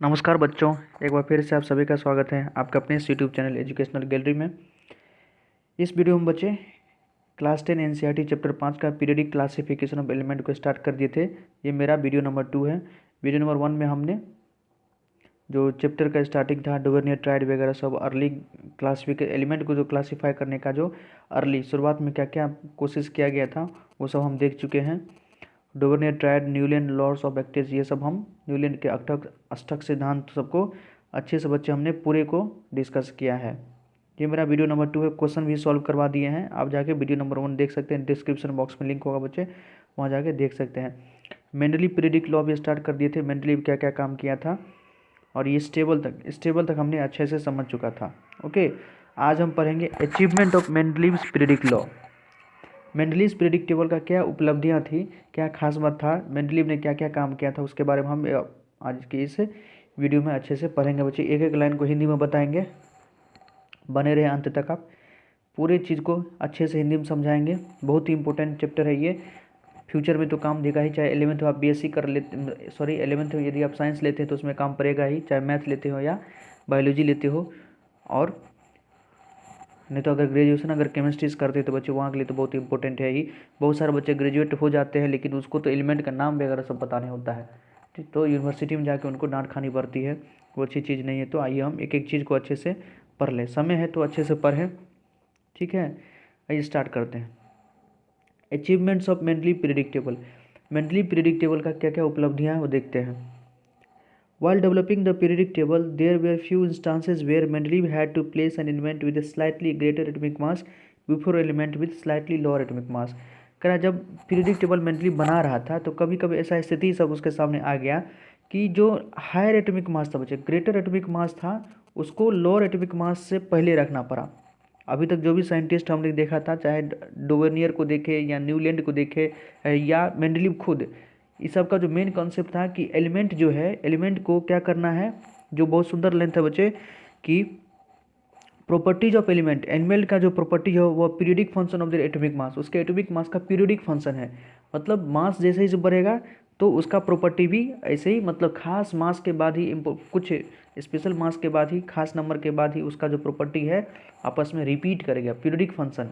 नमस्कार बच्चों, एक बार फिर से आप सभी का स्वागत है आपका अपने इस यूट्यूब चैनल एजुकेशनल गैलरी में। इस वीडियो में बच्चे क्लास 10 एनसीईआरटी चैप्टर 5 का पीरियडिक क्लासिफिकेशन ऑफ एलिमेंट को स्टार्ट कर दिए थे। ये मेरा वीडियो नंबर 2 है। वीडियो नंबर 1 में हमने जो चैप्टर का स्टार्टिंग था डोवेर्नियर ट्रायड वगैरह सब अर्ली क्लासिफिकेशन एलिमेंट को जो क्लासीफाई करने का जो अर्ली शुरुआत में क्या क्या कोशिश किया गया था वो सब हम देख चुके हैं। डोवेर्नियर ट्रायड, न्यूलैंड लॉस ऑफ एक्टेज, ये सब हम न्यूलैंड के अष्टक सिद्धांत सबको अच्छे से बच्चे हमने पूरे को डिस्कस किया है। ये मेरा वीडियो नंबर 2 है। क्वेश्चन भी सॉल्व करवा दिए हैं, आप जाके वीडियो नंबर 1 देख सकते हैं। डिस्क्रिप्शन बॉक्स में लिंक होगा बच्चे, वहाँ जाके देख सकते हैं। मेंडलीव पीरियडिक लॉ भी स्टार्ट कर दिए थे, मेंडलीव क्या क्या काम किया था, और ये स्टेबल तक हमने अच्छे से समझ चुका था। ओके, आज हम पढ़ेंगे achievement of Mendeleev's periodic law. Mendeleev's periodic table का क्या उपलब्धियां थी, क्या खास बात था, मेंडलीव ने क्या क्या काम किया था, उसके बारे में हम आज के इस वीडियो में अच्छे से पढ़ेंगे बच्चे। एक एक लाइन को हिंदी में बताएंगे, बने रहे अंत तक। आप पूरे चीज़ को अच्छे से हिंदी में समझाएंगे। बहुत ही इंपॉर्टेंट चैप्टर है ये, फ्यूचर में तो काम देगा ही। चाहे 11th आप बीएससी कर लेते, सॉरी 11th यदि आप साइंस लेते हैं तो उसमें काम पड़ेगा ही, चाहे मैथ लेते हो या बायोलॉजी लेते हो। और नहीं तो अगर ग्रेजुएशन अगर केमिस्ट्री से करते हैं तो बच्चे वहाँ के लिए तो बहुत इंपॉर्टेंट है ही। बहुत सारे बच्चे ग्रेजुएट हो जाते हैं लेकिन उसको तो एलिमेंट का नाम वगैरह सब पता नहीं होता है, ठीक। तो यूनिवर्सिटी में जाके उनको डांट खानी पड़ती है, वो अच्छी चीज़ नहीं है। तो आइए हम एक एक चीज़ को अच्छे से पढ़ लें, समय है तो अच्छे से पढ़ें, ठीक है। आइए स्टार्ट करते हैं। Achievements of Mendeleev periodic table. Mendeleev periodic table का क्या क्या उपलब्धियाँ हैं वो देखते हैं। While developing the periodic table, there were few instances where Mendeleev had to place an element with a slightly greater atomic mass before element with slightly lower atomic mass। कह रहा जब पीरियडिक टेबल मेंडलीव बना रहा था तो कभी कभी ऐसा स्थिति सब उसके सामने आ गया कि जो हायर एटॉमिक मास था बच्चे, ग्रेटर एटॉमिक मास था, उसको लोअर एटॉमिक मास से पहले रखना पड़ा। अभी तक जो भी साइंटिस्ट हमने देखा था, चाहे डोवेर्नियर को देखे या न्यूलैंड को देखे या मेंडलीव खुद, इस सब का जो मेन कॉन्सेप्ट था कि एलिमेंट जो है, एलिमेंट को क्या करना है, जो बहुत सुंदर लेंथ है बच्चे कि प्रॉपर्टीज ऑफ एलिमेंट, एलिमेंट का जो प्रॉपर्टी है वो periodic function of the atomic मास, उसके एटॉमिक मास का पीरियडिक फंक्शन है। मतलब मास जैसे ही बढ़ेगा तो उसका प्रॉपर्टी भी ऐसे ही, मतलब खास मास के बाद ही, कुछ स्पेशल मास के बाद ही, खास नंबर के बाद ही उसका जो प्रॉपर्टी है आपस में रिपीट करेगा, पीरियडिक फंक्शन।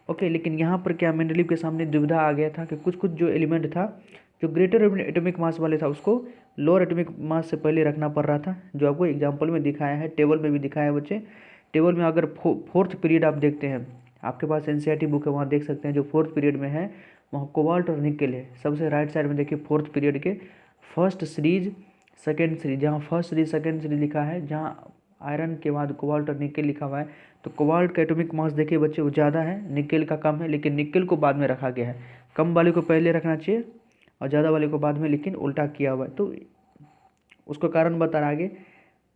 ओके, लेकिन यहाँ पर क्या मेंडलीव के सामने दुविधा आ गया था कि कुछ कुछ जो एलिमेंट था जो ग्रेटर एटॉमिक मास वाले था उसको लोअर एटॉमिक मास से पहले रखना पड़ रहा था, जो आपको एग्जांपल में दिखाया है, टेबल में भी दिखाया है बच्चे। टेबल में अगर फोर्थ पीरियड आप देखते हैं, आपके पास एनसीईआरटी बुक है, वहाँ देख सकते हैं जो फोर्थ पीरियड में है वहाँ कोबाल्ट और निकेल है। सबसे राइट साइड में देखिए फोर्थ पीरियड के फर्स्ट सीरीज सेकेंड सीरीज, जहाँ फर्स्ट सीरीज सेकेंड सीरीज लिखा है, जहाँ आयरन के बाद कोबाल्ट और निकेल लिखा हुआ है, तो कोबाल्ट का एटॉमिक मास देखिए बच्चे वो ज़्यादा है, निकेल का कम है, लेकिन निकेल को बाद में रखा गया है। कम वाले को पहले रखना चाहिए और ज़्यादा वाले को बाद में, लेकिन उल्टा किया हुआ है। तो उसको कारण बता रहा आगे,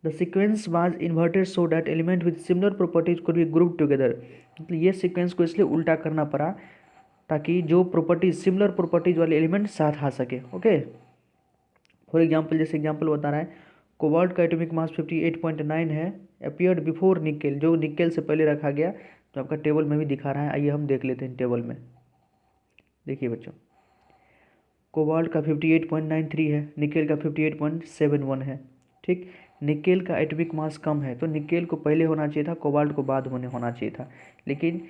the sequence was inverted so that element with similar properties could be group together. मतलब ये सीक्वेंस को इसलिए उल्टा करना पड़ा ताकि जो प्रॉपर्टीज, सिमिलर प्रॉपर्टीज वाले एलिमेंट साथ आ सके। ओके, फॉर एग्जाम्पल, जैसे एग्जाम्पल बता रहा है, कोबाल्ट का एटॉमिक मास 58.9 है, अपीयर्ड बिफोर निकेल, जो निकेल से पहले रखा गया, जो आपका टेबल में भी दिखा रहा है। आइए हम देख लेते हैं टेबल में। देखिए बच्चों, कोबाल्ट का 58.93 है, निकेल का 58.71 है, ठीक। निकेल का एटॉमिक मास कम है तो निकेल को पहले होना चाहिए था, कोबाल्ट को बाद में होना चाहिए था, लेकिन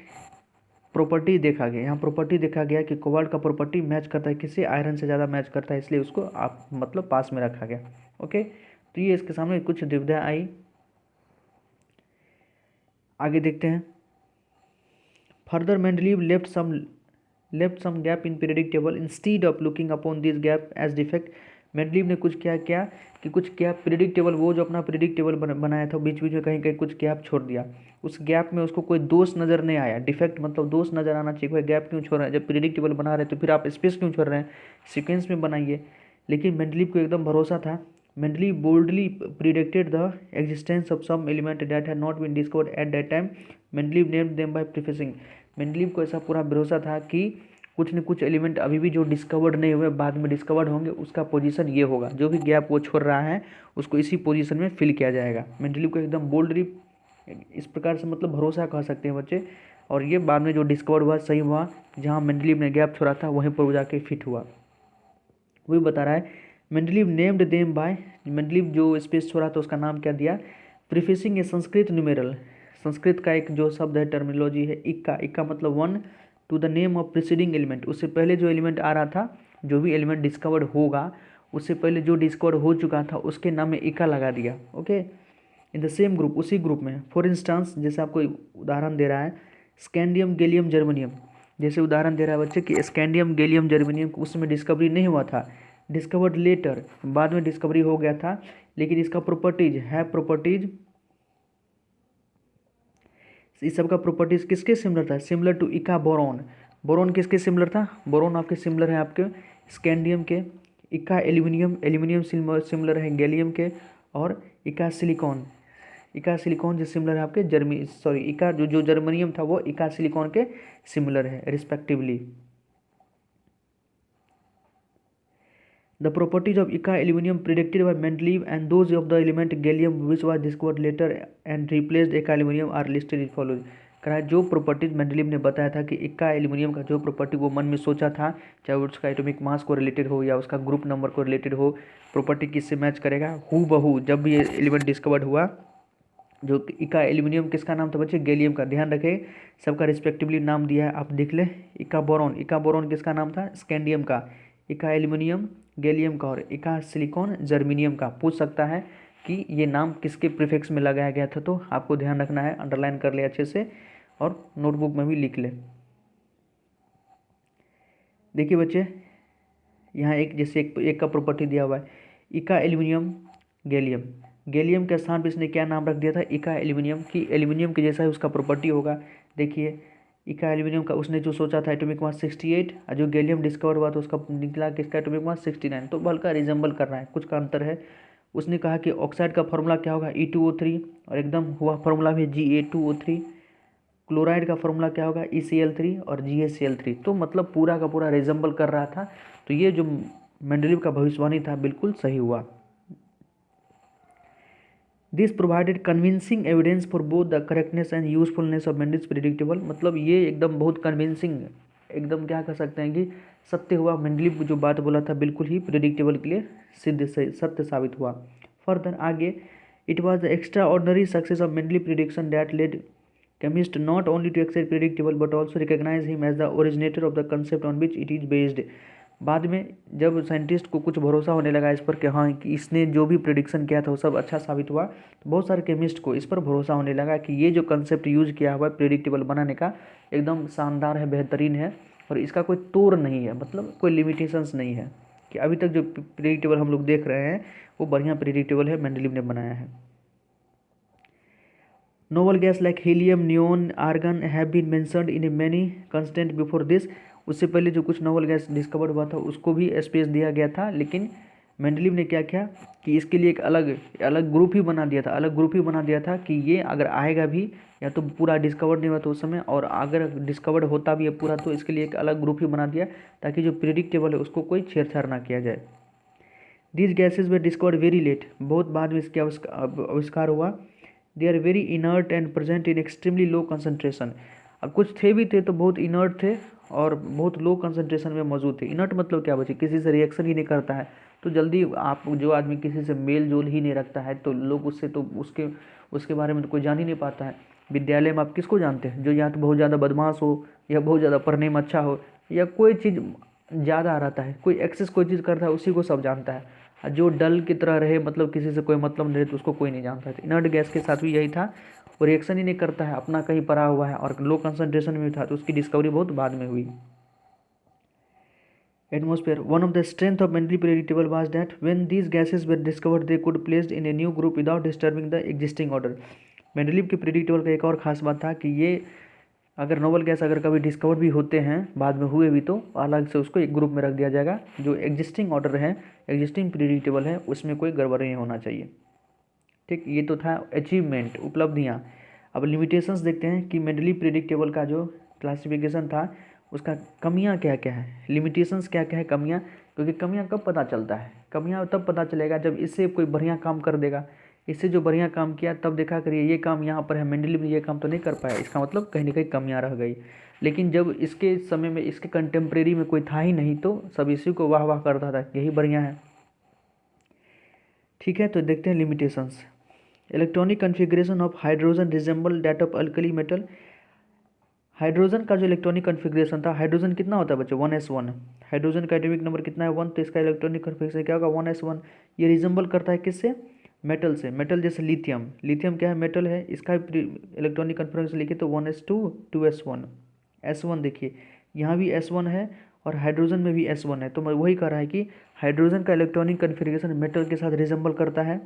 प्रॉपर्टी देखा गया, यहाँ प्रॉपर्टी देखा गया कि कोबाल्ट का प्रॉपर्टी मैच करता है किसी आयरन से ज़्यादा मैच करता है, इसलिए उसको आप मतलब पास में रखा गया। ओके, तो ये इसके सामने कुछ दुविधा आई। आगे देखते हैं। Further Mendeleev left some gap in periodic table instead of looking upon this gap as defect. Mendeleev ने कुछ क्या किया कि कुछ गैप पीरियडिक टेबल, वो जो अपना पीरियडिक टेबल बनाया था, बीच बीच में कहीं कहीं कुछ गैप छोड़ दिया। उस गैप में उसको कोई दोष नज़र नहीं आया, डिफेक्ट मतलब दोष नज़र आना चाहिए, कोई गैप क्यों छोड़ रहे हैं, जब पीरियडिक टेबल बना रहे हैं तो फिर आप स्पेस क्यों छोड़ रहे हैं, सीक्वेंस में बनाइए। लेकिन मेंडलीव को एकदम भरोसा था। Mendeleev boldly predicted the existence of some element that had not been discovered at that time. Mendeleev named them by prefacing. Mendeleev को ऐसा पूरा भरोसा था कि कुछ न कुछ एलिमेंट अभी भी जो डिस्कवर्ड नहीं हुए, बाद में डिस्कवर्ड होंगे, उसका पोजीशन ये होगा, जो भी गैप वो छोड़ रहा है उसको इसी पोजीशन में फिल किया जाएगा। मेंडलीव को एकदम बोल्डली, इस प्रकार से मतलब भरोसा कह सकते हैं बच्चे। और ये बाद में जो डिस्कवर्ड हुआ सही हुआ, जहाँ मेंडलीव ने गैप छोड़ा था वहीं पर वो जाके फिट हुआ। वही बता रहा है, Mendeleev named them bye, Mendeleev जो स्पेस छोड़ा तो उसका नाम क्या दिया, प्रीफेसिंग ए संस्कृत न्यूमेरल, संस्कृत का एक जो शब्द है टर्मिनोलॉजी है इक्का, इक्का मतलब 1 to the name of preceding element, उससे पहले जो एलिमेंट आ रहा था, जो भी एलिमेंट डिस्कवर्ड होगा उससे पहले जो डिस्कवर हो चुका था उसके नाम में इक्का लगा दिया। Okay, in the same group, उसी ग्रुप में। फॉर इंस्टांस, जैसे आपको उदाहरण दे रहा है स्कैंडियम गैलियम जर्मेनियम, जैसे उदाहरण दे रहा है बच्चे कि स्कैंडियम गैलियम जर्मेनियम उसमें डिस्कवरी नहीं हुआ था, डिस्कवर्ड लेटर, बाद में डिस्कवरी हो गया था, लेकिन इसका प्रॉपर्टीज है, प्रॉपर्टीज इस सब का प्रॉपर्टीज किसके सिमिलर था, सिमिलर टू इका बोरॉन। बोरॉन किसके सिमिलर था, बोरॉन आपके सिमिलर है आपके स्कैंडियम के, इका एल्यूमिनियम, एल्यूमिनियम सिमिलर है गैलियम के, और इका सिलिकॉन, इका सिलिकॉन जो सिमिलर है आपके इका जो जर्मनियम था वो इका सिलिकॉन के सिमिलर है respectively. The properties of Ica aluminum predicted by Mendeleev and those of the element gallium which was discovered later and replaced Ica aluminum are listed as follows। कहा जो प्रॉपर्टीज मेंडलीव ने बताया था कि इक्का aluminium का जो प्रॉपर्टी वो मन में सोचा था, चाहे उसका एटॉमिक मास को रिलेटेड हो या उसका ग्रुप नंबर को रिलेटेड हो, प्रॉपर्टी किससे मैच करेगा, हु बहू जब भी ये एलिमेंट डिस्कवर्ड हुआ, जो इका एल्यूमिनियम किसका नाम था बच्चे, गैलियम का, ध्यान रखें सबका रिस्पेक्टिवली नाम दिया है, आप देख ले। इका बोरॉन, इका बोरॉन किसका नाम था, स्कैंडियम का, इका एल्यूमिनियम गैलियम का, और इका सिलिकॉन जर्मीनियम का। पूछ सकता है कि ये नाम किसके प्रीफिक्स में लगाया गया था, तो आपको ध्यान रखना है, अंडरलाइन कर ले अच्छे से और नोटबुक में भी लिख ले। देखिए बच्चे यहाँ एक जैसे एक का प्रॉपर्टी दिया हुआ है इका एल्यूमिनियम गैलियम, गैलियम के स्थान पर इसने क्या नाम रख दिया था, इका एल्यूमिनियम, की एल्यूमिनियम के जैसा ही उसका प्रॉपर्टी होगा। देखिए इका एल्यूमिनियम का उसने जो सोचा था एटॉमिक मास 68, और जो गैलियम डिस्कवर हुआ तो उसका निकला किसका एटॉमिक मास 69, तो हल्का रिजेंबल कर रहा है, कुछ का अंतर है। उसने कहा कि ऑक्साइड का फॉर्मूला क्या होगा E2O3, और एकदम हुआ फॉर्मूला भी Ga2O3। क्लोराइड का फॉर्मूला क्या होगा ECl3 और GaCl3, तो मतलब पूरा का पूरा रिजेंबल कर रहा था। तो ये जो मेंडलीव का भविष्यवाणी था बिल्कुल सही हुआ। This provided convincing evidence for both the correctness and usefulness of Mendeleev's predictable, मतलब ये एकदम बहुत कन्विंसिंग, एकदम क्या कह सकते हैं कि सत्य हुआ, मेंडलीव जो बात बोला था बिल्कुल ही प्रेडिक्टेबल के लिए सिद्ध सत्य साबित हुआ। फर्दर आगे, it was the extra ordinary success of Mendeleev prediction that led chemist not only to accept predictable but also recognize him as the originator of the concept on which it is based। बाद में जब scientist को कुछ भरोसा होने लगा इस पर कि हाँ कि इसने जो भी प्रिडिक्शन किया था वो सब अच्छा साबित हुआ, तो बहुत सारे केमिस्ट को इस पर भरोसा होने लगा कि ये जो कंसेप्ट यूज़ किया हुआ है प्रिडिक्टेबल बनाने का एकदम शानदार है, बेहतरीन है, और इसका कोई तोड़ नहीं है, मतलब कोई लिमिटेशंस नहीं है, कि अभी तक जो प्रिडिक्टेबल हम लोग देख रहे हैं वो बढ़िया प्रिडिक्टेबल है, मेंडलीव ने बनाया है। Noble gas like helium, neon, argon have been mentioned in many constant before this. उससे पहले जो कुछ नोवल गैस डिस्कवर्ड हुआ था उसको भी स्पेस दिया गया था, लेकिन मेंडलीव ने क्या किया कि इसके लिए एक अलग ग्रुप ही बना दिया था, अलग ग्रुप ही बना दिया था कि ये अगर आएगा भी या तो पूरा डिस्कवर्ड नहीं हुआ तो उस समय, और अगर डिस्कवर्ड होता भी है पूरा तो इसके लिए एक अलग ग्रुप ही बना दिया ताकि जो प्रिडिक्टेबल है उसको कोई छेड़छाड़ ना किया जाए। These gases were discovered very late, बहुत बाद में इसके आविष्कार हुआ। They are very inert and present in extremely low concentration. अब कुछ थे भी थे तो बहुत इनर्ट थे और बहुत लो कंसनट्रेशन में मौजूद थे। इनर्ट मतलब क्या बच्चे, किसी से रिएक्शन ही नहीं करता है, तो जल्दी आप जो आदमी किसी से मेल जोल ही नहीं रखता है तो लोग उससे तो उसके बारे में तो कोई जान ही नहीं पाता है। विद्यालय में आप किसको जानते हैं, जो या तो बहुत ज़्यादा बदमाश हो या बहुत ज़्यादा पढ़ने में अच्छा हो या कोई चीज़ ज़्यादा रहता है, कोई एक्सेस कोई चीज़ करता है, उसी को सब जानता है। जो डल की तरह रहे, मतलब किसी से कोई मतलब नहीं रहे, तो उसको कोई नहीं जानता है। इनर्ट गैस के साथ भी यही था, वो रिएक्शन ही नहीं करता है, अपना कहीं पड़ा हुआ है और लो कंसंट्रेशन में था, तो उसकी डिस्कवरी बहुत बाद में हुई। Atmosphere, one of the strength of Mendeleev predictable was that when these gases were discovered they could placed in a new group without disturbing the existing order. Mendeleev के predictable का एक और खास बात था कि ये अगर नोबल गैस अगर कभी डिस्कवर भी होते हैं, बाद में हुए भी, तो अलग से उसको एक ग्रुप में रख दिया जाएगा, जो एग्जिस्टिंग ऑर्डर है, एग्जिस्टिंग प्रेडिक्टेबल है, उसमें कोई गड़बड़ नहीं होना चाहिए। ठीक, ये तो था अचीवमेंट, उपलब्धियाँ। अब लिमिटेशंस देखते हैं कि मेंडलीव प्रेडिक्टेबल का जो क्लासिफिकेशन था उसका कमियां क्या क्या है, लिमिटेशंस क्या क्या है, कमियां। क्योंकि कमियां कब पता चलता है, कमियां तब पता चलेगा जब इससे कोई बढ़िया काम कर देगा, इससे जो बढ़िया काम किया तब देखा करिए ये काम यहाँ पर है, मेंडलीव ने ये काम तो नहीं कर पाया, इसका मतलब कहीं ना कहीं कमियाँ रह गई। लेकिन जब इसके समय में इसके कंटेम्प्रेरी में कोई था ही नहीं तो सब इसी को वाह वाह करता था, यही बढ़िया है। ठीक है, तो देखते हैं limitations. Electronic configuration of hydrogen resemble that of alkali metal. Hydrogen का जो इलेक्ट्रॉनिक कन्फिग्रेशन था, हाइड्रोजन कितना होता है बच्चों, 1s1। हाइड्रोजन का एटॉमिक नंबर कितना है, 1, तो इसका इलेक्ट्रॉनिक कन्फिग्रेशन क्या होगा, 1s1। ये रिजेंबल करता है किससे, मेटल से। मेटल जैसे लिथियम, लिथियम क्या है, मेटल है, इसका इलेक्ट्रॉनिक कन्फिग्रेशन लिखिए तो 1s2 2s1। s1 देखिए यहाँ भी s1 है और हाइड्रोजन में भी s1 है, तो मैं वही कह रहा है कि हाइड्रोजन का इलेक्ट्रॉनिक कन्फिग्रेशन मेटल के साथ रिजेंबल करता है।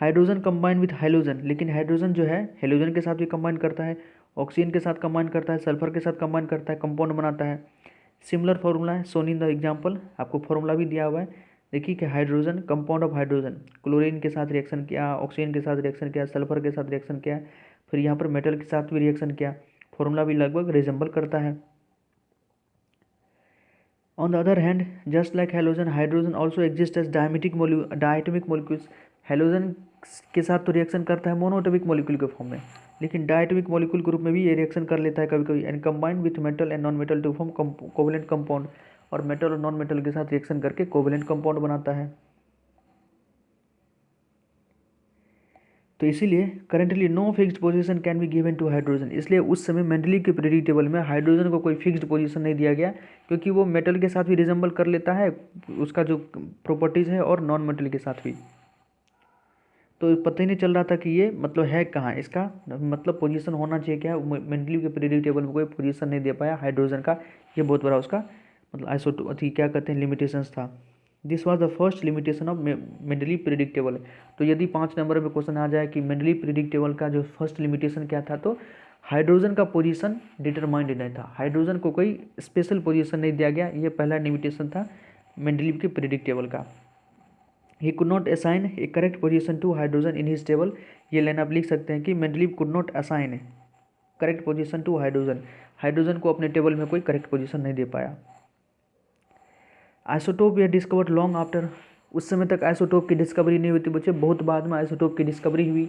हाइड्रोजन कंबाइन विथ हाइड्रोजन, लेकिन हाइड्रोजन जो है हेलोजन के साथ भी कंबाइन करता है, ऑक्सीजन के साथ कंबाइन करता है, सल्फर के साथ कंबाइन करता है, कंपाउंड बनाता है। सिमिलर फॉर्मूला है, सोन इन द एग्जाम्पल, आपको फॉर्मूला भी दिया हुआ है। देखिए कि hydrogen, compound of hydrogen, chlorine के साथ रिएक्शन किया, ऑक्सीजन के साथ रिएक्शन किया, सल्फर के साथ रिएक्शन किया, फिर यहाँ पर मेटल के साथ भी रिएक्शन किया, फॉर्मूला भी लगभग रिजेंबल करता है। On the other hand, just like halogen, hydrogen also exists as diatomic molecules. Halogen के साथ तो रिएक्शन करता है मोनोएटॉमिक मॉलिक्यूल के फॉर्म में, लेकिन डायटोमिक मॉलिक्यूल के रूप में भी ये रिएक्शन कर लेता है कभी कभी, and combined with metal and non metal to form covalent compound, और मेटल और नॉन मेटल के साथ रिएक्शन करके कोवेलेंट कंपाउंड बनाता है। तो इसीलिए currently no fixed position can be given to hydrogen, इसलिए उस समय मेंडलीव के पीरियोडिक टेबल में हाइड्रोजन को कोई फिक्स्ड पोजीशन नहीं दिया गया, क्योंकि वो मेटल के साथ भी रिजेंबल कर लेता है, उसका जो प्रॉपर्टीज़ है, और नॉन मेटल के साथ भी। तो पता ही नहीं चल रहा था कि ये मतलब है कहाँ, इसका मतलब पोजीशन होना चाहिए क्या, मेंडलीव के पीरियोडिक टेबल में कोई पोजीशन नहीं दे पाया हाइड्रोजन का, ये बहुत बड़ा उसका मतलब आइसोटोप अथी क्या कहते हैं लिमिटेशंस था। This was the first limitation of Mendeleev periodic table. तो यदि 5 नंबर पे क्वेश्चन आ जाए कि मेंडलीव पीरियोडिक टेबल का जो फर्स्ट लिमिटेशन क्या था, तो हाइड्रोजन का पोजीशन डिटरमाइंड नहीं था, हाइड्रोजन को कोई स्पेशल पोजीशन नहीं दिया गया, ये पहला लिमिटेशन था मेंडलीव के पीरियोडिक टेबल का। He could not assign a correct position to hydrogen in his table. ये लाइन आप लिख सकते हैं कि Mendeleev could not assign correct position to hydrogen, hydrogen को अपने टेबल में कोई करेक्ट पोजीशन नहीं दे पाया। Isotope were discovered long after, उस समय तक आइसोटोप की डिस्कवरी नहीं हुई थी बच्चे, बहुत बाद में आइसोटोप की डिस्कवरी हुई।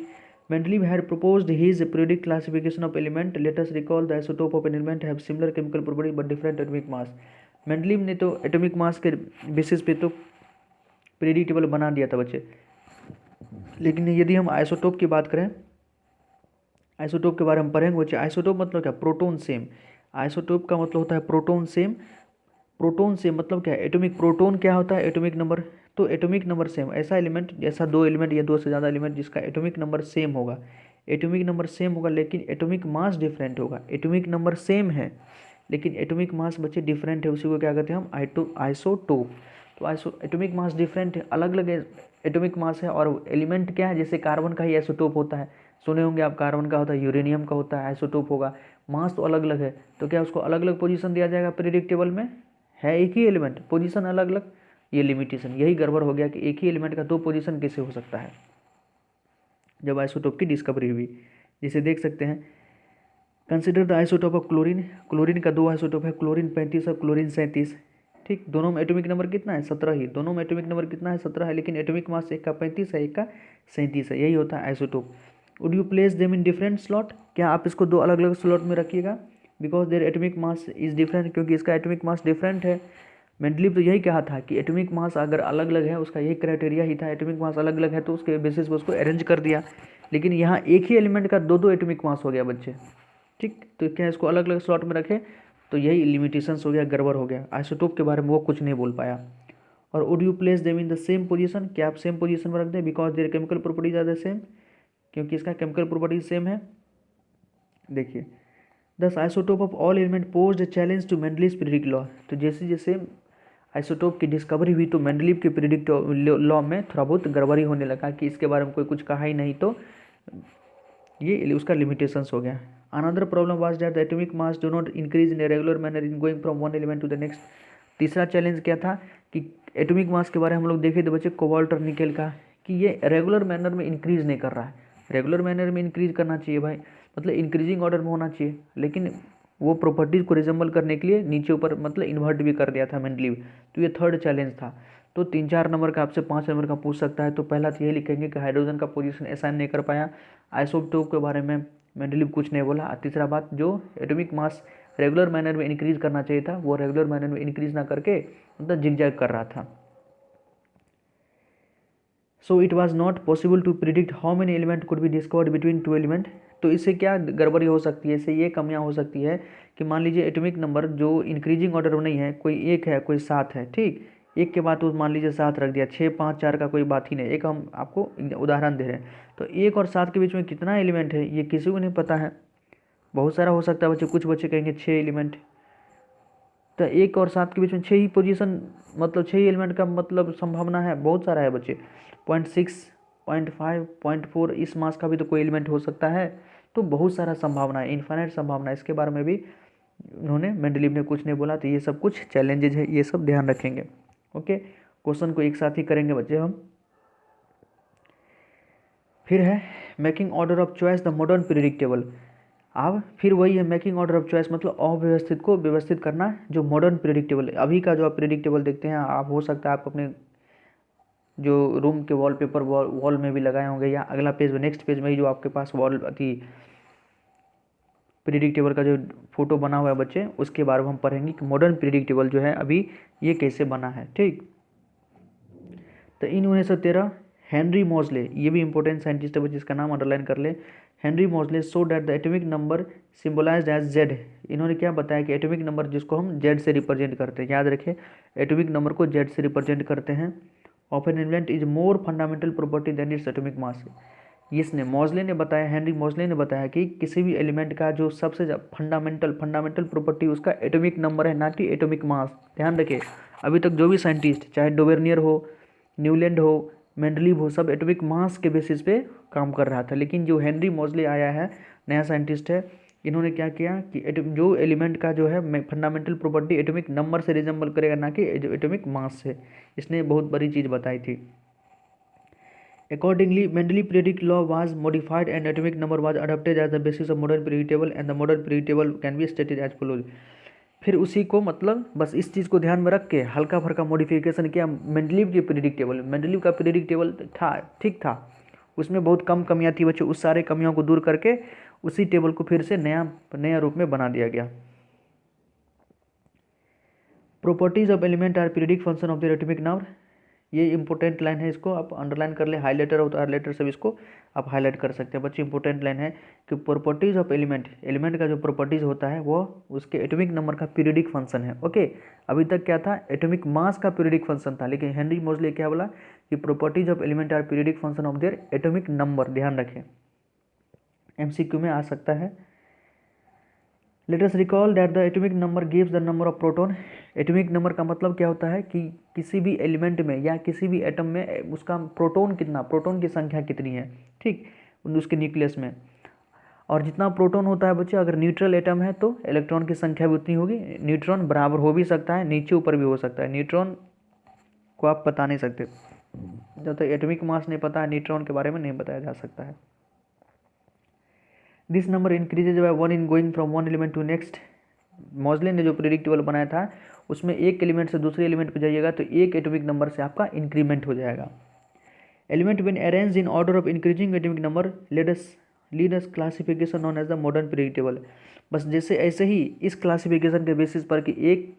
Mendeleev had proposed his periodic classification of element. Let us recall the isotope of an element have similar chemical property but different atomic mass. Mendeleev ने तो एटॉमिक मास के बेसिस पे तो पीरियोडिक टेबल बना दिया था बच्चे, लेकिन यदि हम आइसोटोप की बात करें, आइसोटोप के बारे में पढ़ेंगे बच्चे। आइसोटोप मतलब क्या, प्रोटोन सेम। आइसोटोप का मतलब होता है प्रोटोन सेम। प्रोटोन सेम मतलब क्या है, एटॉमिक प्रोटोन क्या होता है, एटॉमिक नंबर, तो एटॉमिक नंबर सेम, ऐसा एलिमेंट, ऐसा दो एलिमेंट या दो से ज़्यादा एलिमेंट जिसका एटॉमिक नंबर सेम होगा, एटॉमिक नंबर सेम होगा लेकिन एटॉमिक मास डिफरेंट होगा। एटॉमिक नंबर सेम है लेकिन एटॉमिक मास बच्चे डिफरेंट है, उसी को क्या कहते हैं हम, आइसोटोप। तो एटॉमिक मास डिफरेंट है, अलग अलग एटॉमिक मास है, और एलिमेंट क्या है, जैसे कार्बन का ही आइसोटोप होता है, सुने होंगे आप, कार्बन का होता है, यूरेनियम का होता है, आइसोटोप होगा, मास तो अलग अलग है, तो क्या उसको अलग अलग पोजीशन दिया जाएगा पीरियोडिक टेबल में, है एक ही एलिमेंट, पोजीशन अलग अलग, ये लिमिटेशन, यही गड़बड़ हो गया कि एक ही एलिमेंट का दो पोजीशन कैसे हो सकता है जब आइसोटोप की डिस्कवरी हुई। जिसे देख सकते हैं, consider the isotope of chlorine, chlorine का दो आइसोटोप है, क्लोरीन 35 और क्लोरीन 37। ठीक, दोनों में एटॉमिक नंबर कितना है, 17 ही, दोनों में एटॉमिक नंबर कितना है, 17 है, लेकिन एटॉमिक मास एक का 35 है, एक का 37 है, यही होता है isotope. Would you place them in different slot, क्या आप इसको दो अलग अलग स्लॉट में रखिएगा, because their atomic mass is different, क्योंकि इसका एटॉमिक मास डिफरेंट है। मेंडलीव तो यही कहा था कि एटॉमिक मास अगर अलग अलग है, उसका यही क्राइटेरिया ही था, एटॉमिक मास अलग अलग है तो उसके बेसिस पर उसको अरेंज कर दिया, लेकिन यहाँ एक ही एलिमेंट का दो दो एटॉमिक मास हो गया बच्चे। ठीक, तो क्या इसको अलग अलग स्लॉट में रखे, तो यही लिमिटेशंस हो गया, गड़बड़ हो गया, आइसोटोप के बारे में वो कुछ नहीं बोल पाया। और would you place them in the same position, क्या आप सेम पोजीशन में रख दें, because their chemical properties are the same, क्योंकि इसका केमिकल प्रॉपर्टीज सेम है। देखिए, दस isotope of all element posed a challenge to Mendeleev periodic law, तो जैसे जैसे आइसोटोप की डिस्कवरी हुई तो मेंडलीव के पीरियोडिक लॉ में थोड़ा बहुत गड़बड़ी होने लगा कि इसके बारे में कोई कुछ कहा ही नहीं, तो ये उसका लिमिटेशंस हो गया। Another problem was that the atomic mass do not increase in a regular manner in going from one element to the next. तीसरा चैलेंज क्या था कि एटॉमिक मास के बारे में हम लोग देखे थे बच्चे, कोबाल्ट और निकेल का, कि ये रेगुलर मैनर में इंक्रीज नहीं कर रहा है। रेगुलर मैनर में इंक्रीज करना चाहिए भाई, मतलब इंक्रीजिंग ऑर्डर में होना चाहिए, लेकिन वो प्रॉपर्टीज़ को रिजेंबल करने के लिए नीचे ऊपर मतलब इन्वर्ट भी कर दिया था मेंडलीव, तो ये थर्ड चैलेंज था। तो 3-4 नंबर का आपसे 5 नंबर का पूछ सकता है, तो पहला तो यही लिखेंगे कि हाइड्रोजन का पोजीशन असाइन नहीं कर पाया, आइसोटोप के बारे में मेंडलीव कुछ नहीं बोला। तीसरा बात, जो एटॉमिक मास रेगुलर मैनर में इंक्रीज करना चाहिए था वो रेगुलर मैनर में इंक्रीज ना करके मतलब जिगजैग कर रहा था। So it was not possible to predict how many element could be discovered between two element. तो इससे क्या गड़बड़ी हो सकती है, इससे ये कमियां हो सकती है कि मान लीजिए एटॉमिक नंबर जो इंक्रीजिंग ऑर्डर में नहीं है, कोई 1 है कोई 7 है, ठीक, 1 के बाद तो मान लीजिए 7 रख दिया, 6 5 4 का कोई बात ही नहीं। एक हम आपको उदाहरण दे रहे हैं, तो 1 और 7 के बीच में कितना एलिमेंट है ये किसी को नहीं पता है, बहुत सारा हो सकता है बच्चे, कुछ बच्चे कहेंगे 6 एलिमेंट। तो 1 और 7 के बीच में 6 ही पोजीशन, मतलब 6 ही एलिमेंट का मतलब संभावना है, बहुत सारा है बच्चे। 0.6 0.5 0.4 इस मास का भी तो कोई एलिमेंट हो सकता है। तो बहुत सारा संभावना है, इन्फाइनाइट संभावना है। इसके बारे में भी उन्होंने, मेंडलीव ने कुछ नहीं बोला। तो ये सब कुछ चैलेंजेज है, ये सब ध्यान रखेंगे। ओके, क्वेश्चन को एक साथ ही करेंगे बच्चे हम। फिर है making order of choice the modern periodic table. अब फिर वही है मेकिंग ऑर्डर ऑफ चॉइस, मतलब अव्यवस्थित को व्यवस्थित करना। जो मॉडर्न पीरियडिक टेबल है, अभी का जो आप पीरियडिक टेबल देखते हैं, आप हो सकता है आप अपने जो रूम के वॉलपेपर वॉल में भी लगाए होंगे, या अगला पेज में, नेक्स्ट पेज में ही जो आपके पास वॉल अति पीरियडिक टेबल का जो फोटो बना हुआ है बच्चे, उसके बारे में हम पढ़ेंगे कि मॉडर्न पीरियडिक टेबल जो है अभी ये कैसे बना है, ठीक। तो इन 1913 हेनरी मॉजले, ये भी इंपॉर्टेंट साइंटिस्ट है, जिसका नाम अंडरलाइन कर ले। Henry Moseley show that the atomic number symbolized as Z. इन्होंने क्या बताया कि एटॉमिक नंबर जिसको हम जेड से रिप्रेजेंट करते हैं, याद रखें एटॉमिक नंबर को जेड से रिप्रेजेंट करते हैं। Of an element is more fundamental property than its atomic mass. इसने मॉजले ने बताया, हेनरी मॉजले ने बताया कि किसी भी एलिमेंट का जो सबसे फंडामेंटल प्रॉपर्टी उसका एटॉमिक नंबर है, ना कि एटॉमिक मास। ध्यान रखें, अभी तक जो भी साइंटिस्ट, चाहे डोवेर्नियर हो, न्यूलैंड हो, मेंडलीव हो, सब एटॉमिक मास के बेसिस पे काम कर रहा था। लेकिन जो हेनरी मॉजले आया है, नया साइंटिस्ट है, इन्होंने क्या किया कि जो एलिमेंट का जो है फंडामेंटल प्रॉपर्टी एटॉमिक नंबर से रिजेंबल करेगा, ना कि एटॉमिक मास से। इसने बहुत बड़ी चीज़ बताई थी। Accordingly, Mendeleev periodic law was modified and atomic number was adopted as the basis of modern periodic table, and the modern periodic table can be stated as follows। फिर उसी को, मतलब बस इस चीज़ को ध्यान में रख के हल्का फल्का मॉडिफिकेशन किया। मेंडलीव की पीरियडिक टेबल, मेंडलीव का पीरियडिक टेबल था, ठीक था, उसमें बहुत कम कमियां थी बच्चों, उस सारे कमियों को दूर करके उसी टेबल को फिर से नया रूप में बना दिया गया। Properties of element are periodic function of the atomic number. ये इंपॉर्टेंट लाइन है, इसको आप अंडरलाइन कर ले, हाईलाइटर हो तो हाईलाइटर से भी इसको आप हाईलाइट कर सकते हैं बच्चे। इंपॉर्टेंट लाइन है कि प्रॉपर्टीज ऑफ एलिमेंट का जो प्रॉपर्टीज होता है वो उसके एटॉमिक नंबर का पीरियडिक फंक्शन है। ओके, अभी तक क्या था, एटॉमिक मास का पीरियडिक फंक्शन था, लेकिन हेनरी मॉजले क्या बोला कि properties of element are periodic function of their atomic number. ध्यान रखें, MCQ में आ सकता है। Let us recall that the atomic number gives the number of proton. Atomic number का मतलब क्या होता है कि किसी भी एलिमेंट में या किसी भी एटम में उसका प्रोटॉन कितना, प्रोटॉन की संख्या कितनी है, ठीक, उसके न्यूक्लियस में। और जितना प्रोटॉन होता है बच्चे, अगर न्यूट्रल एटम है तो इलेक्ट्रॉन की संख्या भी उतनी होगी। न्यूट्रॉन बराबर हो भी सकता है, नीचे ऊपर भी हो सकता है, न्यूट्रॉन को आप बता नहीं सकते, जब तक एटॉमिक मास नहीं पता है न्यूट्रॉन के बारे में नहीं बताया जा सकता है। This number increases by 1 in going from one element to next. Moseley ने जो प्रीडिक्ट टेबल बनाया था उसमें एक एलिमेंट से दूसरे एलिमेंट पे जाइएगा तो एक एटॉमिक नंबर से आपका इंक्रीमेंट हो जाएगा। Element when arranged in order of increasing atomic number lead us classification known as the modern periodic table. बस जैसे ऐसे ही इस क्लासिफिकेशन के बेसिस पर कि एक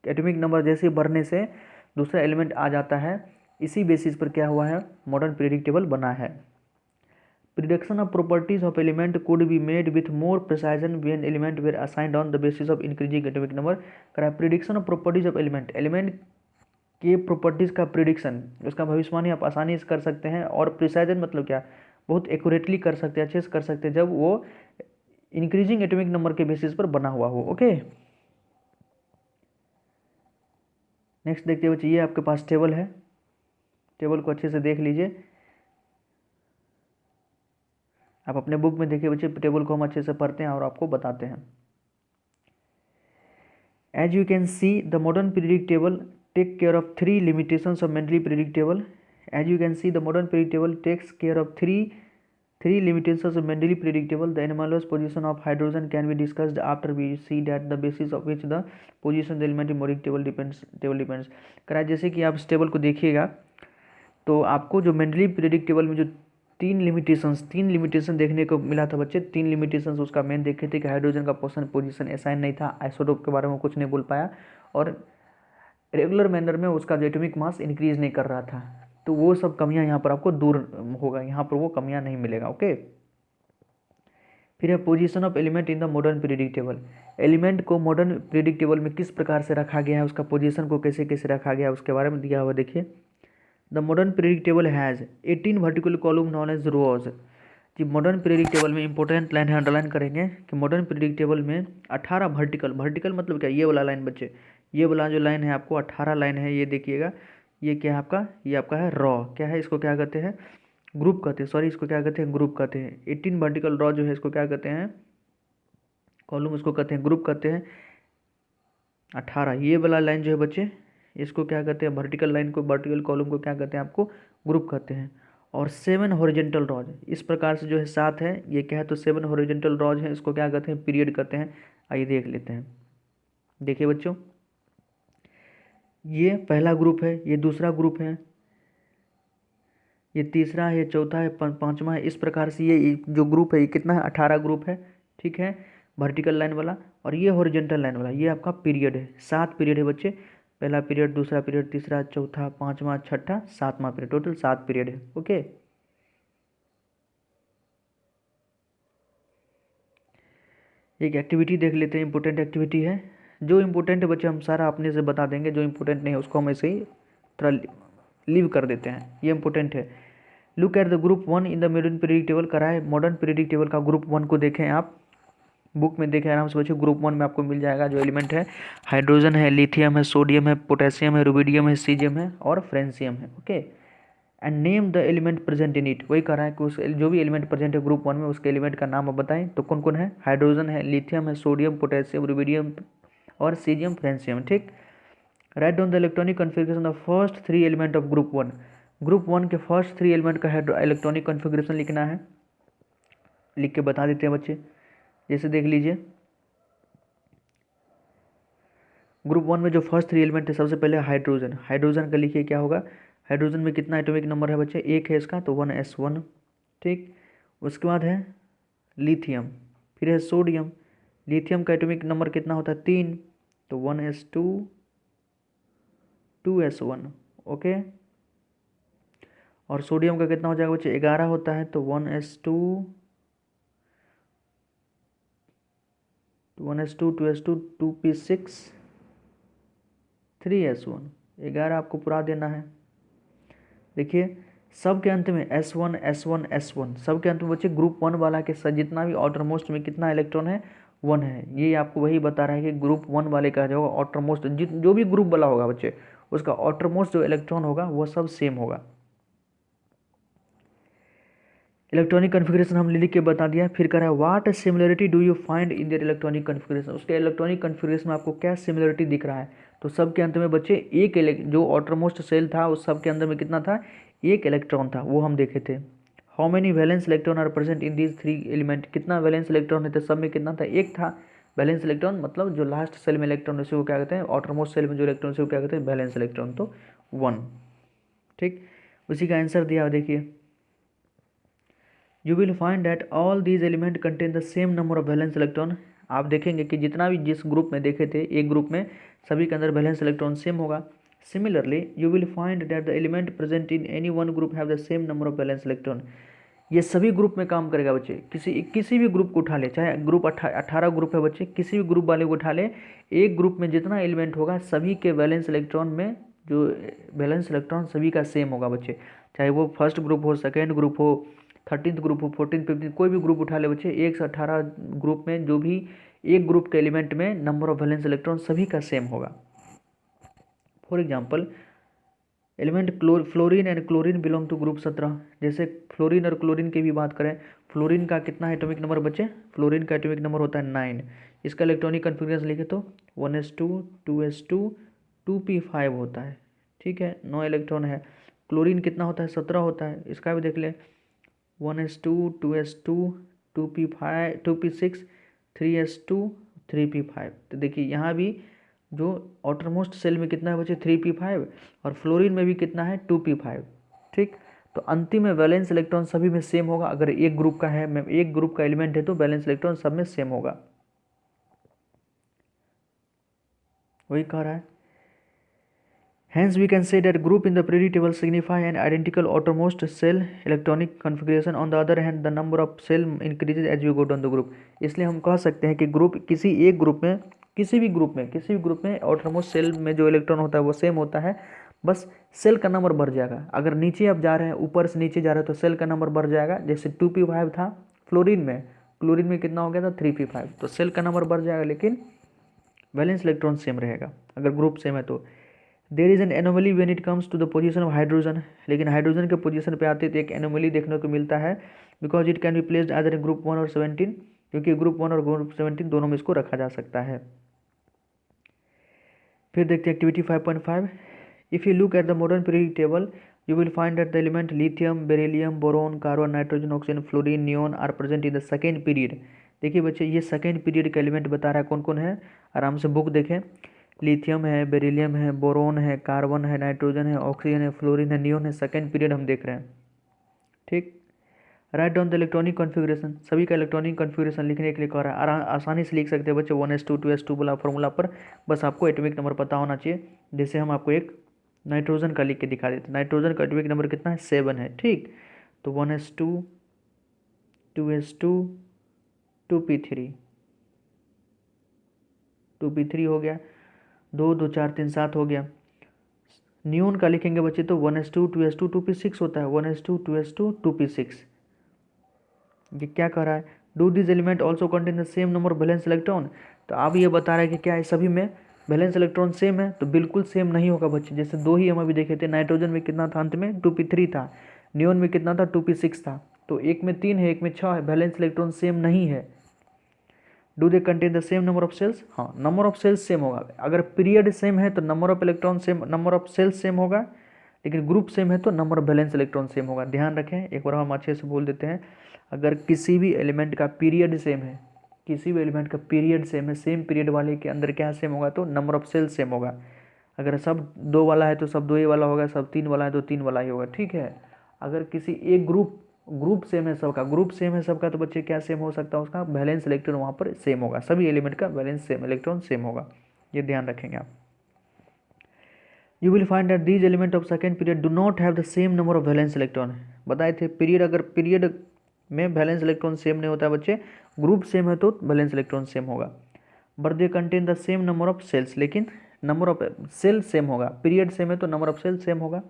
एटॉमिक नंबर जैसे बढ़ने से दूसरा एलिमेंट आ जाता है, इसी बेसिस पर क्या हुआ है, मॉडर्न पीरियडिक टेबल बना है। Prediction of properties of element could be made with more precision when element were assigned on the basis of increasing atomic number। करा prediction of properties of element के properties का prediction, उसका भविष्यवाणी आप आसानी से कर सकते हैं। और प्रिसाइजन मतलब क्या, बहुत एक्यूरेटली कर सकते हैं, अच्छे से कर सकते हैं जब वो इंक्रीजिंग एटॉमिक नंबर के बेसिस पर बना हुआ हो। ओके, नेक्स्ट देखते हैं बच्चे, ये आपके पास टेबल है, टेबल को अच्छे से देख लीजिए। आप अपने बुक में देखिए बच्चे, टेबल को हम अच्छे से पढ़ते हैं और आपको बताते हैं। As you can see the modern periodic table take care of 3 limitations of Mendeleev periodic table. As you can see the modern periodic table takes care of three limitations of Mendeleev periodic table। The anomalous position of hydrogen can be discussed after we see that the basis of which the position of the element in periodic table depends। कराए जैसे कि आप इस table को देखिएगा तो आपको जो मेंडलीव पीरियडिक टेबल में जो तीन लिमिटेशन देखने को मिला था बच्चे। 3 लिमिटेशंस उसका मेन देखे थे कि हाइड्रोजन का पोजीशन असाइन नहीं था, आइसोटोप के बारे में कुछ नहीं बोल पाया, और रेगुलर मैनर में उसका जो एटॉमिक मास इंक्रीज नहीं कर रहा था। तो वो सब कमियां यहाँ पर आपको दूर होगा, यहाँ पर वो कमियां नहीं मिलेगा। ओके, फिर है position of element in the modern periodic table. Element को मॉडर्न पीरियडिक टेबल में किस प्रकार से रखा गया है, उसका पोजीशन को कैसे कैसे रखा गया है उसके बारे में दिया हुआ देखिए। The modern periodic table has 18 vertical column known as rows. जी मॉडर्न पीरियडिक टेबल में इंपॉर्टेंट लाइन है, अंडरलाइन करेंगे कि मॉडर्न पीरियडिक टेबल में 18 वर्टिकल, वर्टिकल मतलब क्या, ये वाला लाइन बच्चे, ये वाला जो लाइन है आपको 18 लाइन है, ये देखिएगा, ये क्या है आपका, ये आपका है रॉ, क्या है, इसको क्या कहते हैं, ग्रुप कहते हैं, सॉरी इसको क्या कहते हैं, ग्रुप कहते हैं। 18 वर्टिकल रॉ जो है इसको क्या कहते हैं, कॉलम इसको कहते हैं, ग्रुप कहते हैं। 18 ये वाला लाइन जो है बच्चे, इसको क्या कहते हैं, वर्टिकल लाइन को, वर्टिकल कॉलम को क्या कहते हैं आपको, ग्रुप कहते हैं। और 7 हॉरिजेंटल रॉज, इस प्रकार से जो है 7 है, ये क्या है, तो 7 हॉरिजेंटल रॉज है, इसको क्या कहते हैं, पीरियड कहते हैं। आइए देख लेते हैं। देखिए बच्चों, ये पहला ग्रुप है, ये दूसरा ग्रुप है, ये तीसरा है, ये चौथा है, पांचवा है। इस प्रकार से ये जो ग्रुप है ये कितना है, 18 ग्रुप है, ठीक है, वर्टिकल लाइन वाला। और ये हॉरिजॉन्टल लाइन वाला, ये आपका पीरियड है, 7 पीरियड है बच्चे, पहला पीरियड, दूसरा पीरियड, तीसरा, चौथा, पांचवा, छठा, सातवां पीरियड, टोटल 7 पीरियड है। ओके, एक एक्टिविटी देख लेते हैं, इंपॉर्टेंट एक्टिविटी है। जो इंपॉर्टेंट है बच्चे हम सारा अपने से बता देंगे, जो इंपॉर्टेंट नहीं है उसको हम ऐसे ही थोड़ा लीव कर देते हैं। ये इंपॉर्टेंट है। Look at the group 1 in the modern periodic table. कराए मॉडर्न पीरियडिक टेबल का ग्रुप 1 को देखें, आप बुक में देखें आराम से बच्चे। ग्रुप 1 में आपको मिल जाएगा जो एलिमेंट है, हाइड्रोजन है, लिथियम है, सोडियम है, पोटेशियम है, रुबिडियम है, सीजियम है और फ्रेंसियम है। Okay, and name the element present in it. वही कह रहा है कि उस जो भी एलिमेंट प्रेजेंट है ग्रुप 1 में, उसके एलिमेंट का नाम आप बताएं। तो कौन कौन है, हाइड्रोजन है, लिथियम है, सोडियम, पोटेशियम, रुबिडियम और सीजियम, फ्रेंसियम। ठीक, write down the electronic configuration of first 3 element of group 1। Group 1 के फर्स्ट 3 एलिमेंट का इलेक्ट्रॉनिक कन्फिग्रेशन लिखना है, लिख के बता देते हैं बच्चे। जैसे देख लीजिए, ग्रुप 1 में जो फर्स्ट 3 एलिमेंट है, सबसे पहले हाइड्रोजन। हाइड्रोजन का लिखिए क्या होगा, हाइड्रोजन में कितना एटॉमिक नंबर है बच्चे, 1 है इसका, तो 1s1। ठीक, उसके बाद है लिथियम, फिर है सोडियम। लिथियम का एटॉमिक नंबर कितना होता है, 3, तो 1s2, 2s1। ओके, और सोडियम का कितना हो जाएगा बच्चे, 11 होता है, तो 1s2, 1s2, 2s2, 2p6, 3s1। 11 आपको पूरा देना है। देखिए सब के अंत में s1 s1 s1, सब के अंत में बच्चे ग्रुप 1 वाला के साथ जितना भी आउटर मोस्ट में कितना इलेक्ट्रॉन है, 1 है। ये आपको वही बता रहा है कि ग्रुप 1 वाले का जो होगा आउटर मोस्ट, जो भी ग्रुप वाला होगा बच्चे, उसका आउटर मोस्ट जो इलेक्ट्रॉन होगा वो सब सेम होगा। इलेक्ट्रॉनिक कन्फिग्रेशन हम लिख के बता दिया। फिर कह रहा है what similarity do you find in their electronic configuration. उसके इलेक्ट्रॉनिक कन्फिग्रेशन में आपको क्या सिमिलरिटी दिख रहा है, तो सब के अंत में बच्चे एक जो आउटर मोस्ट सेल था उस सब के अंदर में कितना था, एक इलेक्ट्रॉन था, वो हम देखे थे। How many valence electron are present in these 3 element. कितना वैलेंस इलेक्ट्रॉन है, तो सब में कितना था, एक था। बैलेंस इलेक्ट्रॉन मतलब जो लास्ट सेल में इलेक्ट्रॉन उसे वो क्या कहते हैं, आउटर मोस्ट सेल में जो इलेक्ट्रॉन से वो क्या कहते हैं, बैलेंस इलेक्ट्रॉन, तो 1। ठीक, उसी का आंसर दिया देखिए। You will find that all these element contain the same number of valence electron. आप देखेंगे कि जितना भी जिस ग्रुप में देखे थे, एक ग्रुप में सभी के अंदर वैलेंस इलेक्ट्रॉन सेम होगा। Similarly you will find that the element present in any one group have the same number of valence electron. ये सभी ग्रुप में काम करेगा बच्चे। किसी भी ग्रुप को उठा ले, चाहे ग्रुप 18 ग्रुप है बच्चे, किसी भी ग्रुप वाले को उठा ले, एक ग्रुप में जितना एलिमेंट होगा सभी के वैलेंस इलेक्ट्रॉन में जो वैलेंस इलेक्ट्रॉन सभी का सेम होगा बच्चे। चाहे वो फर्स्ट ग्रुप हो, सेकेंड ग्रुप हो, 13th ग्रुप हो, 14th 15th, कोई भी ग्रुप उठा ले बच्चे, 1 से 18 ग्रुप में जो भी एक ग्रुप के एलिमेंट में नंबर ऑफ वैलेंस इलेक्ट्रॉन सभी का सेम होगा। For example element fluorine and chlorine belong to group 17। जैसे फ्लोरीन और क्लोरीन की भी बात करें, फ्लोरीन का कितना एटॉमिक नंबर बच्चे, फ्लोरीन का एटॉमिक नंबर होता है 9। इसका इलेक्ट्रॉनिक कन्फिग्रेशन लिखे तो 1s2, 2s2, 2p5 होता है। ठीक है, 9 इलेक्ट्रॉन है। क्लोरीन कितना होता है, 17 होता है। इसका भी देख ले, 1s2, 2s2, 2p5, 2p6, 3s2, 3p5। तो देखिए यहाँ भी जो आउटर मोस्ट सेल में कितना है बच्चे, 3p5, और फ्लोरीन में भी कितना है, 2p5। ठीक, तो अंतिम में वैलेंस इलेक्ट्रॉन सभी में सेम होगा। अगर एक ग्रुप का है, एक ग्रुप का एलिमेंट है, तो वैलेंस इलेक्ट्रॉन सब में सेम होगा। वही कह रहा है Hence, we can say that group in the periodic table signify an identical outermost cell electronic configuration. On the other hand, the number of cell increases as you go down the group. इसलिए हम कह सकते हैं कि group किसी एक group में किसी भी ग्रुप में outermost सेल में जो इलेक्ट्रॉन होता है वो सेम होता है, बस सेल का नंबर बढ़ जाएगा. अगर नीचे आप जा रहे हैं, ऊपर से नीचे जा रहे हैं तो सेल का नंबर बढ़ जाएगा. जैसे 2p5 था क्लोरीन में कितना हो गया था 3p5, तो सेल का नंबर बढ़ जाएगा लेकिन वैलेंस इलेक्ट्रॉन सेम रहेगा अगर ग्रुप सेम है तो. There is an anomaly when it comes to the position of hydrogen. लेकिन हाइड्रोजन के पोजीशन पे आते तो एक एनोमली देखने को मिलता है, because it can be placed either in group 1 और 17, क्योंकि ग्रुप 1 और ग्रुप 17 दोनों में इसको रखा जा सकता है. फिर देखते हैं activity 5.5. If you look at the modern periodic table you will find that the element lithium, beryllium, boron, carbon, nitrogen, oxygen, fluorine, neon are present in the second period. देखिए बच्चे, ये सेकेंड पीरियड का element बता रहा है कौन कौन है. आराम से बुक देखें. लिथियम है, बेरिलियम है, बोरोन है, कार्बन है, नाइट्रोजन है, ऑक्सीजन है, फ्लोरीन है, नियोन है. सेकेंड पीरियड हम देख रहे हैं. ठीक. Write down the electronic configuration. सभी का इलेक्ट्रॉनिक कॉन्फ़िगरेशन लिखने के लिए कह रहा है. आसानी से लिख सकते हैं बच्चे 1s2 2s2 वाला फॉर्मूला पर. बस आपको एटॉमिक नंबर पता होना चाहिए. जैसे हम आपको एक नाइट्रोजन का लिख के दिखा देते. नाइट्रोजन का एटॉमिक नंबर कितना है 7 है. ठीक. तो 1s2 2s2 2p3 2p3 हो गया. 2 2 4 3 7 हो गया. नियोन का लिखेंगे बच्चे तो 1s2 2s2 2p6 होता है. 1s2 2s2 2p6. ये क्या कह रहा है? Do this element also contain the same number of valence electron. तो अब ये बता रहा है कि क्या है सभी में वैलेंस इलेक्ट्रॉन सेम है. तो बिल्कुल सेम नहीं होगा बच्चे. जैसे दो ही हम अभी देखे थे. नाइट्रोजन में कितना था अंत में 2p3 था. नियोन में कितना था 2p6 था. तो एक में 3 है, एक में 6 है. वैलेंस इलेक्ट्रॉन सेम नहीं है. Do they contain the same number of shells. हाँ, नंबर ऑफ सेल्स सेम होगा. अगर पीरियड सेम है तो number of electron same, number of shells same होगा. लेकिन ग्रुप सेम है तो number of valence electron same होगा. ध्यान रखें, एक बार हम अच्छे से बोल देते हैं. अगर किसी भी एलिमेंट का पीरियड सेम है, किसी भी एलिमेंट का पीरियड सेम है, सेम पीरियड वाले के अंदर क्या सेम होगा तो नंबर ऑफ सेल्स सेम होगा. अगर सब 2 वाला है तो सब 2 ही वाला होगा. सब 3 वाला है तो 3 वाला ही होगा. ठीक है. अगर किसी एक ग्रुप सेम है सबका, तो बच्चे क्या सेम हो सकता है उसका वैलेंस इलेक्ट्रॉन वहाँ पर सेम होगा. सभी एलिमेंट का वैलेंस सेम इलेक्ट्रॉन सेम होगा. ये ध्यान रखेंगे आप. You will find that these element of second period do not have the same number of valence electron. बताए थे पीरियड, अगर पीरियड में वैलेंस इलेक्ट्रॉन सेम नहीं होता है बच्चे, ग्रुप सेम है तो वैलेंस इलेक्ट्रॉन सेम होगा. But they contain the same number of shells. लेकिन नंबर ऑफ सेल सेम होगा. पीरियड सेम है तो नंबर ऑफ सेल सेम होगा.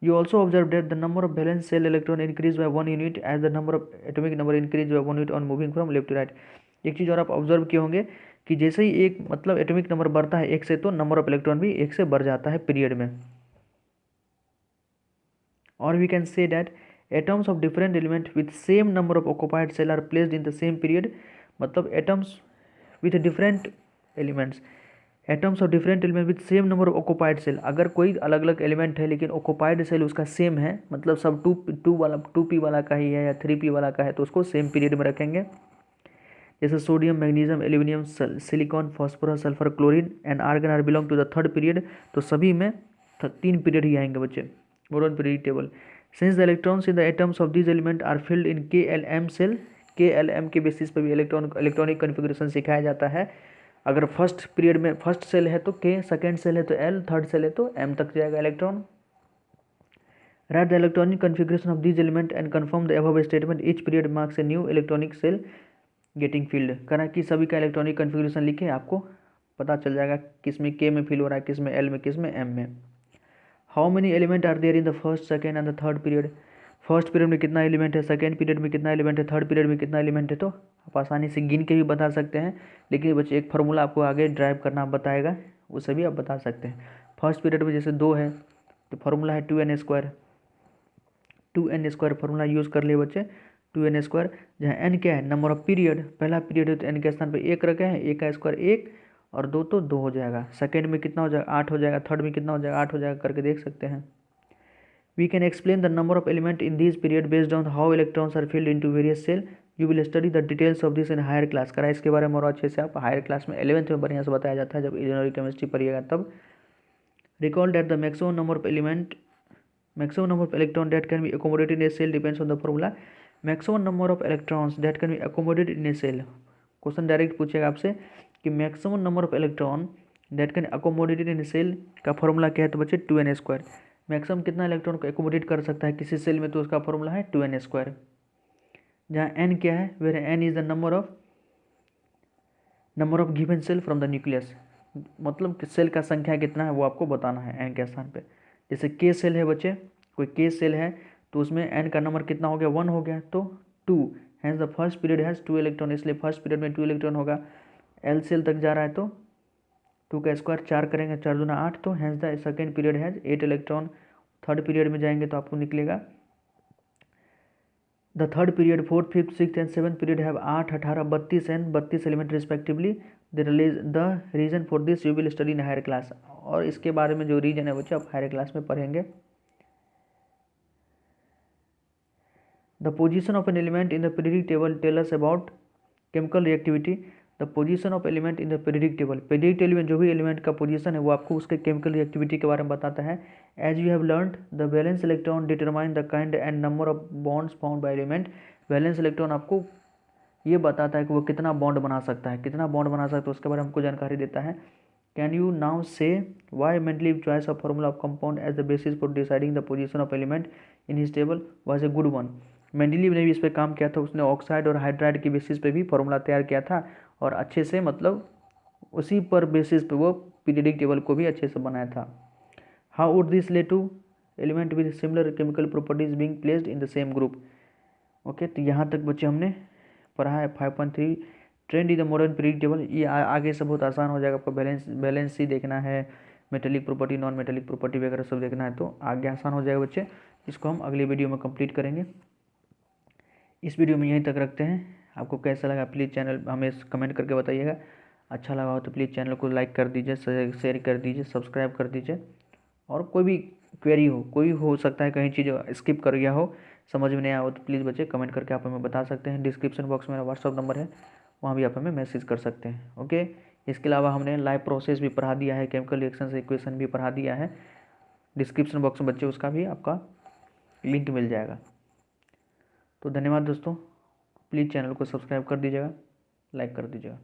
You also observe that the number of valence cell electron increase by 1 unit as the number of atomic number increase by 1 unit on moving from left to right. एक चीज़ और आप observe किए होंगे कि जैसे ही एक मतलब एटॉमिक नंबर बढ़ता है एक से, तो नंबर ऑफ इलेक्ट्रॉन भी एक से बढ़ जाता है पीरियड में. और we can say that atoms of different element with same number of occupied cell are placed in the same period. मतलब atoms with different elements, atoms of different element with same number of occupied cell. अगर कोई अलग अलग element है लेकिन occupied cell उसका same है, मतलब सब 2p वाला का ही है या 3p वाला का है, तो उसको सेम पीरियड में रखेंगे. जैसे sodium, magnesium, aluminium, silicon, phosphorus, sulphur, chlorine and argon are belong to the third period. तो सभी में 3 पीरियड ही आएंगे बच्चे. Boron period table. Since the electrons in the atoms of this element are filled in KLM shell. KLM के basis पर भी electronic configuration सिखाया जाता है. अगर फर्स्ट पीरियड में फर्स्ट सेल है तो K, सेकेंड सेल है तो L, थर्ड सेल है तो M तक जाएगा electron. Write the electronic configuration of this element and confirm the above statement. Each period marks a new electronic shell getting filled. करा कि सभी का इलेक्ट्रॉनिक कन्फिग्रेशन लिखे, आपको पता चल जाएगा किस में K में फील हो रहा है, किस में L में, किस में M में. How many element are there in the first, second and the third period. First period में कितना एलिमेंट है, सेकेंड पीरियड में कितना एलिमेंट है, थर्ड पीरियड में कितना एलिमेंट है. तो आप आसानी से गिन के भी बता सकते हैं. लेकिन बच्चे एक फार्मूला आपको आगे ड्राइव करना बताएगा, उसे भी आप बता सकते हैं. फर्स्ट पीरियड में जैसे 2 है तो फार्मूला है 2n² फार्मूला यूज़ कर लिए बच्चे. 2n², जहाँ n क्या है नंबर ऑफ पीरियड. पहला पीरियड है तो n के स्थान पर 1 रखे हैं. 1 का स्क्वायर 1 और 2 तो 2 हो जाएगा. सेकेंड में कितना हो जाएगा 8 हो जाएगा. थर्ड में कितना हो जाएगा 8 हो जाएगा. करके देख सकते हैं. We can explain the number of element in this period based on how electrons are filled into various cell. You will study the details of this in higher class. करा इसके बारे में और अच्छे से आप हायर क्लास में 11th में बढ़िया से बताया जाता है जब इलेक्ट्रॉनिक केमिस्ट्री पढ़िएगा तब. Recall that the maximum number of electron that can be accommodated in a cell depends on the formula. Maximum number of electrons that can be accommodated in a cell. Question direct पूछेगा आपसे कि maximum number of electron that can accommodated in shell का formula क्या है तो बच्चे 2n²। Maximum कितना electron को एकोमोडेट कर सकता है किसी सेल में, तो उसका फॉर्मूला है 2n²। जहाँ n क्या है, where n is the number of given shell from the nucleus, मतलब कि सेल का संख्या कितना है वो आपको बताना है n के स्थान पे। जैसे k सेल है बच्चे, कोई k सेल है तो उसमें n का नंबर कितना हो गया, 1 हो गया, तो 2, hence the first period has 2 electron, इसलिए फर्स्ट पीरियड में 2 इलेक्ट्रॉन होगा। l सेल तक जा रहा है तो 2 का स्क्वायर 4 करेंगे, 4 दूना 8, तो hence the second period has 8 electron. Third period में जाएंगे तो आपको निकलेगा the third period, fourth, fifth, six and seven period have 8, 18, 32 and 32 element respectively. The reason for this you will study in higher class, और इसके बारे में जो रीजन है बच्चे आप हायर क्लास में पढ़ेंगे। The position of an element in the periodic table tell us about chemical reactivity. The position of element in the periodic table, periodic table में जो भी एलिमेंट का पोजीशन है वो आपको उसके केमिकल रिएक्टिविटी के बारे में बताता है। As you have learned the valence electron determine the kind and number of bonds found by element. Valence electron आपको ये बताता है कि वो कितना बॉन्ड बना सकता है, कितना बॉन्ड बना सकता है उसके बारे में हमको जानकारी देता है। Can you now say why Mendeleev's choice of formula of compound as the basis for deciding the position of element in his table was a good one. Mendeleev ने भी इस पर काम किया था, उसने ऑक्साइड और हाइड्राइड की बेसिस पे भी फॉर्मूला तैयार किया था, और अच्छे से मतलब उसी पर बेसिस पे वो पीरियडिक टेबल को भी अच्छे से बनाया था। How would this lead to element with similar chemical properties being placed in the same group. Okay, तो यहाँ तक बच्चे हमने पढ़ा है 5.3 trend in the modern periodic table. ये आगे से बहुत आसान हो जाएगा, आपको बैलेंस ही देखना है, metallic property, non metallic property वगैरह सब देखना है, तो आगे आसान हो जाएगा बच्चे। इसको हम अगली वीडियो में कंप्लीट करेंगे। इस वीडियो में यहीं तक रखते हैं। आपको कैसा लगा प्लीज़ चैनल हमें कमेंट करके बताइएगा। अच्छा लगा हो तो प्लीज़ चैनल को लाइक कर दीजिए, शेयर कर दीजिए, सब्सक्राइब कर दीजिए। और कोई भी क्वेरी हो, कोई हो सकता है कहीं चीज़ स्किप कर गया हो, समझ में नहीं आया हो, तो प्लीज़ बच्चे कमेंट करके आप हमें बता सकते हैं। डिस्क्रिप्शन बॉक्स में मेरा व्हाट्सअप नंबर है, वहाँ भी आप हमें मैसेज कर सकते हैं। ओके, इसके अलावा हमने लाइव प्रोसेस भी पढ़ा दिया है, केमिकल रिएक्शन से इक्वेशन भी पढ़ा दिया है। डिस्क्रिप्शन बॉक्स में बच्चे उसका भी आपका लिंक मिल जाएगा। तो धन्यवाद दोस्तों, प्लीज़ चैनल को सब्सक्राइब कर दीजिएगा, लाइक कर दीजिएगा।